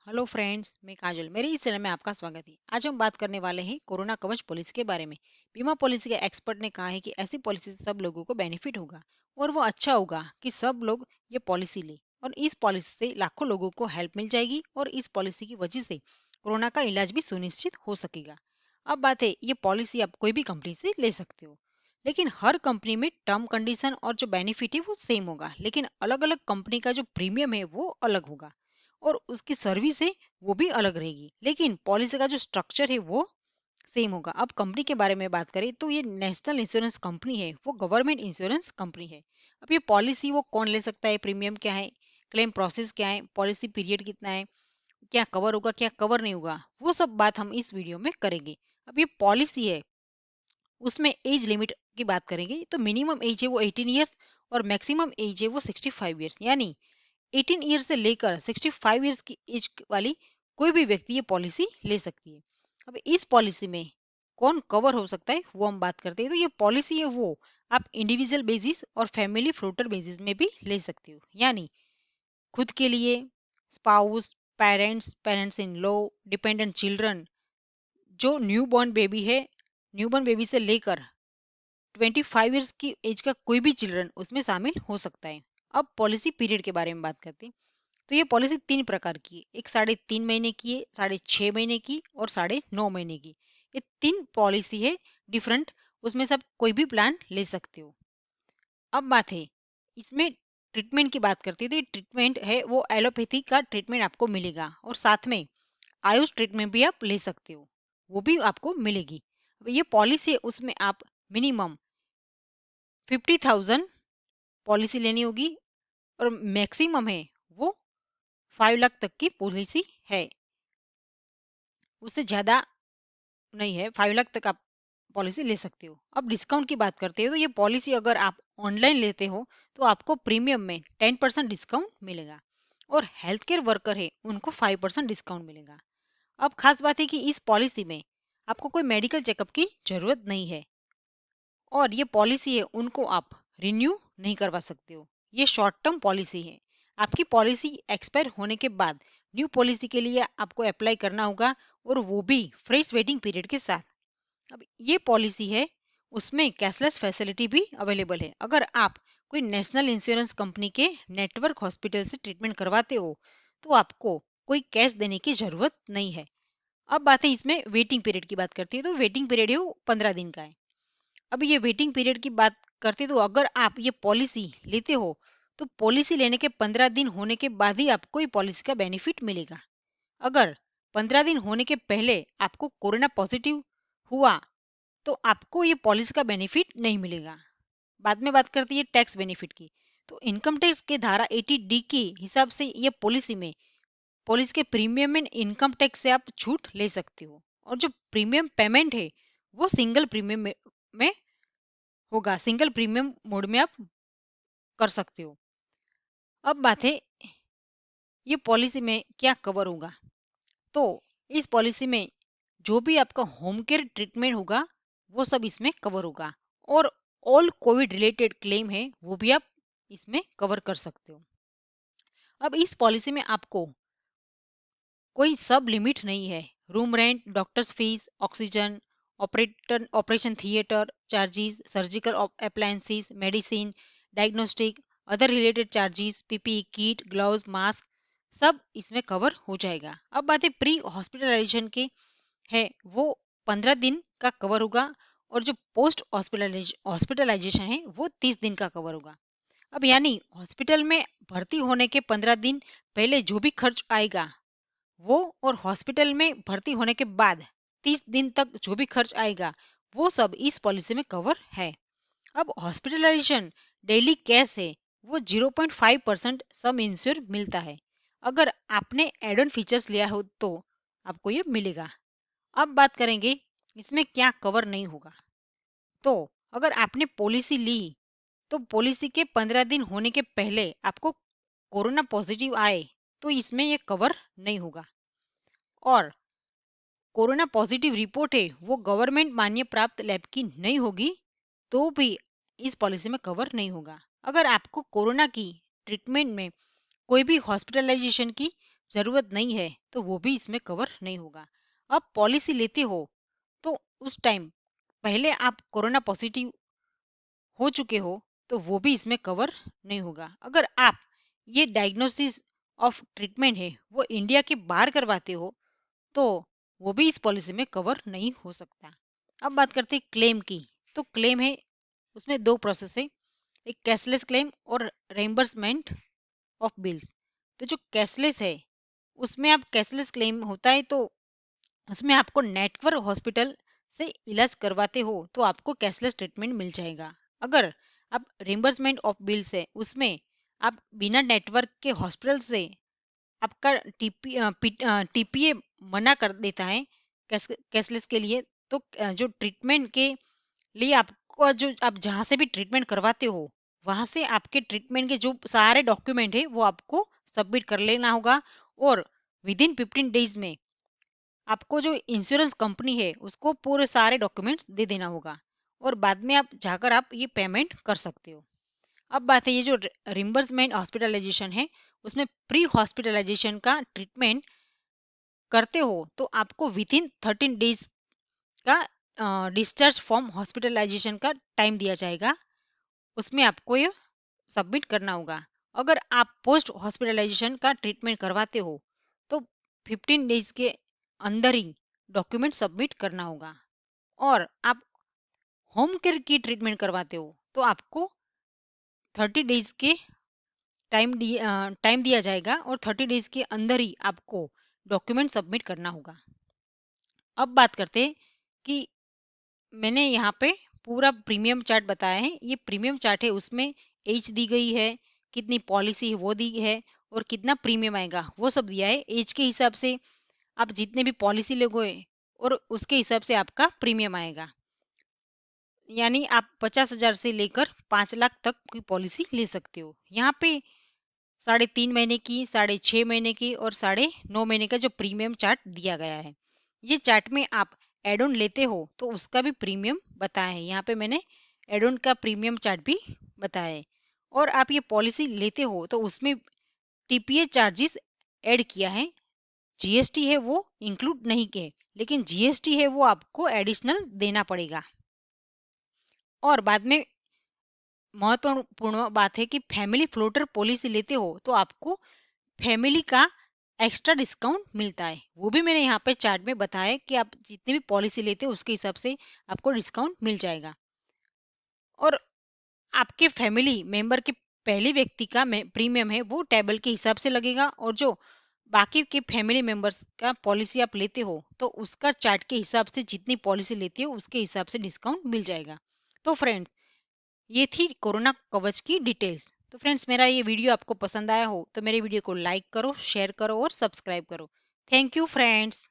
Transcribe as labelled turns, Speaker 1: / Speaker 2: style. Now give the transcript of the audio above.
Speaker 1: Hello friends, मैं काजल। मेरे इस चैनल में आपका स्वागत है। आज हम बात करने वाले हैं कोरोना कवच पॉलिसी के बारे में। बीमा पॉलिसी के एक्सपर्ट ने कहा है कि ऐसी पॉलिसी से सब लोगों को बेनिफिट होगा और वो अच्छा होगा कि सब लोग ये पॉलिसी लें। और इस पॉलिसी से लाखों लोगों को हेल्प मिल जाएगी और इस पॉलिसी की वजह से कोरोना का इलाज भी सुनिश्चित हो सकेगा। अब बात है, ये पॉलिसी आप कोई भी कंपनी से ले सकते हो, लेकिन हर कंपनी में टर्म कंडीशन और जो बेनिफिट है वो सेम होगा, लेकिन अलग अलग कंपनी का जो प्रीमियम है वो अलग होगा और उसकी सर्विस है वो भी अलग रहेगी, लेकिन पॉलिसी का जो स्ट्रक्चर है वो सेम होगा। अब कंपनी के बारे में बात करें तो ये नेशनल इंश्योरेंस कंपनी है, वो गवर्नमेंट इंश्योरेंस कंपनी है। अब ये पॉलिसी वो कौन ले सकता है, प्रीमियम क्या है, क्लेम प्रोसेस क्या है, पॉलिसी पीरियड कितना है, क्या कवर होगा क्या कवर नहीं होगा, वो सब बात हम इस वीडियो में करेंगे। अब ये पॉलिसी है, उसमें एज लिमिट की बात करेंगे तो मिनिमम एज है वो 18 ईयर्स और मैक्सिमम एज है वो 65 ईयर्स, यानी 18 ईयर्स से लेकर 65 ईयर्स की एज वाली कोई भी व्यक्ति ये पॉलिसी ले सकती है। अब इस पॉलिसी में कौन कवर हो सकता है वो हम बात करते हैं। तो ये पॉलिसी है वो आप इंडिविजुअल बेसिस और फैमिली फ्लोटर बेसिस में भी ले सकते हो, यानी खुद के लिए, spouse, parents, parents in law, dependent children, जो न्यू बॉर्न बेबी से लेकर 25 ईयर्स की एज का कोई भी चिल्ड्रन उसमें शामिल हो सकता है। अब पॉलिसी पीरियड के बारे में बात करते हैं। तो ये पॉलिसी 3 प्रकार की है। एक 3.5 महीने की है, 6.5 महीने की और 9.5 महीने की। ये 3 पॉलिसी है डिफरेंट, उसमें सब कोई भी प्लान ले सकते हो। अब बात है, इसमें ट्रीटमेंट की बात करते हैं तो ये ट्रीटमेंट है वो एलोपैथी का ट्रीटमेंट आपको मिलेगा और साथ में आयुष ट्रीटमेंट भी आप ले सकते हो, वो भी आपको मिलेगी। अब ये पॉलिसी है उसमें आप मिनिमम 50,000 पॉलिसी लेनी होगी और मैक्सिमम है वो 5 लाख तक की पॉलिसी है, उससे ज़्यादा नहीं है। 5 लाख तक आप पॉलिसी ले सकते हो। अब डिस्काउंट की बात करते हो तो ये पॉलिसी अगर आप ऑनलाइन लेते हो तो आपको प्रीमियम में 10% डिस्काउंट मिलेगा और हेल्थ केयर वर्कर है उनको 5% डिस्काउंट मिलेगा। अब खास बात है कि इस पॉलिसी में आपको कोई मेडिकल चेकअप की जरूरत नहीं है और ये पॉलिसी है उनको आप रिन्यू नहीं करवा सकते हो। ये शॉर्ट टर्म पॉलिसी है। आपकी पॉलिसी एक्सपायर होने के बाद न्यू पॉलिसी के लिए आपको अप्लाई करना होगा और वो भी फ्रेश वेटिंग पीरियड के साथ। अब ये पॉलिसी है उसमें कैशलेस फैसिलिटी भी अवेलेबल है। अगर आप कोई नेशनल इंश्योरेंस कंपनी के नेटवर्क हॉस्पिटल से ट्रीटमेंट करवाते हो तो आपको कोई कैश देने की जरूरत नहीं है। अब बात है इसमें वेटिंग पीरियड की बात करती है तो वेटिंग पीरियड है वो 15 दिन का है। अब ये वेटिंग पीरियड की बात करते तो अगर आप ये पॉलिसी लेते हो तो पॉलिसी लेने के 15 दिन होने के बाद ही आपको ये पॉलिसी का बेनिफिट मिलेगा। अगर 15 दिन होने के पहले आपको कोरोना पॉजिटिव हुआ तो आपको ये पॉलिसी का बेनिफिट नहीं मिलेगा। बाद में बात करते हैं टैक्स बेनिफिट की। तो इनकम टैक्स के धारा 80D के हिसाब से ये पॉलिसी के प्रीमियम में इनकम टैक्स से आप छूट ले सकते हो और जो प्रीमियम पेमेंट है वो सिंगल प्रीमियम में होगा, सिंगल प्रीमियम मोड में आप कर सकते हो। अब बात है ये पॉलिसी में क्या कवर होगा। तो इस पॉलिसी में जो भी आपका होम केयर ट्रीटमेंट होगा वो सब इसमें कवर होगा और ऑल कोविड रिलेटेड क्लेम है वो भी आप इसमें कवर कर सकते हो। अब इस पॉलिसी में आपको कोई सब लिमिट नहीं है। Room rent, doctors fees, oxygen, operation theatre charges, surgical appliances, medicine, diagnostic, other related charges, PPE kit, gloves, mask, सब इसमें कवर हो जाएगा। अब बात है प्री हॉस्पिटलाइजेशन की है, वो 15 दिन का कवर होगा और जो पोस्ट हॉस्पिटलाइजेशन है वो 30 दिन का कवर होगा। अब यानी हॉस्पिटल में भर्ती होने के 15 दिन पहले जो भी खर्च आएगा वो और हॉस्पिटल में भर्ती होने के बाद 30 दिन तक जो भी खर्च आएगा वो सब इस पॉलिसी में कवर है। अब हॉस्पिटलाइजेशन डेली कैश है वो 0.5% सम इंश्योर मिलता है। अगर आपने एड ऑन फीचर्स लिया हो तो आपको ये मिलेगा। अब बात करेंगे इसमें क्या कवर नहीं होगा। तो अगर आपने पॉलिसी ली तो पॉलिसी के 15 दिन होने के पहले आपको कोरोना पॉजिटिव आए तो इसमें ये कवर नहीं होगा और कोरोना पॉजिटिव रिपोर्ट है वो गवर्नमेंट मान्य प्राप्त लैब की नहीं होगी तो भी इस पॉलिसी में कवर नहीं होगा। अगर आपको कोरोना की ट्रीटमेंट में कोई भी हॉस्पिटलाइजेशन की ज़रूरत नहीं है तो वो भी इसमें कवर नहीं होगा। आप पॉलिसी लेते हो तो उस टाइम पहले आप कोरोना पॉजिटिव हो चुके हो तो वो भी इसमें कवर नहीं होगा। अगर आप ये डायग्नोसिस ऑफ ट्रीटमेंट है वो इंडिया के बाहर करवाते हो तो वो भी इस पॉलिसी में कवर नहीं हो सकता। अब बात करते हैं क्लेम की। तो क्लेम है, उसमें दो प्रोसेस है, एक कैशलेस क्लेम और रेम्बर्समेंट ऑफ बिल्स। तो जो कैशलेस है उसमें आप कैशलेस क्लेम होता है तो उसमें आपको नेटवर्क हॉस्पिटल से इलाज करवाते हो तो आपको कैशलेस ट्रीटमेंट मिल जाएगा। अगर आप रिम्बर्समेंट ऑफ बिल्स है उसमें आप बिना नेटवर्क के हॉस्पिटल से आपका टीपीए मना कर देता है कैशलेस के लिए। तो जो ट्रीटमेंट के लिए आपको जो आप जहाँ से भी ट्रीटमेंट करवाते हो वहाँ से आपके ट्रीटमेंट के जो सारे डॉक्यूमेंट है वो आपको सबमिट कर लेना होगा। और विद इन 15 डेज में आपको जो इंश्योरेंस कंपनी है उसको पूरे सारे डॉक्यूमेंट्स दे देना होगा और बाद में आप जाकर आप ये पेमेंट कर सकते हो। अब बात है ये जो रिम्बर्समेंट हॉस्पिटलाइजेशन है उसमें प्री हॉस्पिटलाइजेशन का ट्रीटमेंट करते हो तो आपको विद इन 13 डेज का डिस्चार्ज फॉर्म हॉस्पिटलाइजेशन का टाइम दिया जाएगा, उसमें आपको ये सबमिट करना होगा। अगर आप पोस्ट हॉस्पिटलाइजेशन का ट्रीटमेंट करवाते हो तो 15 डेज के अंदर ही डॉक्यूमेंट सबमिट करना होगा। और आप होम केयर की ट्रीटमेंट करवाते हो तो आपको 30 डेज के टाइम दिया जाएगा और 30 डेज के अंदर ही आपको डॉक्यूमेंट सबमिट करना होगा। अब बात करते हैं कि मैंने यहाँ पे पूरा प्रीमियम चार्ट बताया है। ये प्रीमियम चार्ट है, उसमें एज दी गई है, कितनी पॉलिसी है वो दी है और कितना प्रीमियम आएगा वो सब दिया है। एज के हिसाब से आप जितने भी पॉलिसी लोगे और उसके हिसाब से आपका प्रीमियम आएगा। यानी आप 50,000 से लेकर 5 लाख तक की पॉलिसी ले सकते हो। यहाँ पे 3.5 महीने की, 6.5 महीने की और 9.5 महीने का जो प्रीमियम चार्ट दिया गया है। ये चार्ट में आप एड ऑन लेते हो तो उसका भी प्रीमियम बताया है। यहाँ पे मैंने एड ऑन का प्रीमियम चार्ट भी बताया है। और आप ये पॉलिसी लेते हो तो उसमें टीपीए चार्जेस ऐड किया है, जीएसटी है वो इंक्लूड नहीं किए, लेकिन जीएसटी है वो आपको एडिशनल देना पड़ेगा। और बाद में महत्वपूर्ण बात है कि फैमिली फ्लोटर पॉलिसी लेते हो तो आपको फैमिली का एक्स्ट्रा डिस्काउंट मिलता है। वो भी मैंने यहाँ पे चार्ट में बताया है कि आप जितनी भी पॉलिसी लेते हो उसके हिसाब से आपको डिस्काउंट मिल जाएगा। और आपके फैमिली मेंबर के पहले व्यक्ति का प्रीमियम है वो टेबल के हिसाब से लगेगा और जो बाकी के फैमिली मेंबर्स का पॉलिसी आप लेते हो तो उसका चार्ट के हिसाब से जितनी पॉलिसी लेते हो उसके हिसाब से डिस्काउंट मिल जाएगा। तो फ्रेंड्स, ये थी कोरोना कवच की डिटेल्स। तो फ्रेंड्स, मेरा ये वीडियो आपको पसंद आया हो तो मेरे वीडियो को लाइक करो, शेयर करो और सब्सक्राइब करो। Thank you friends.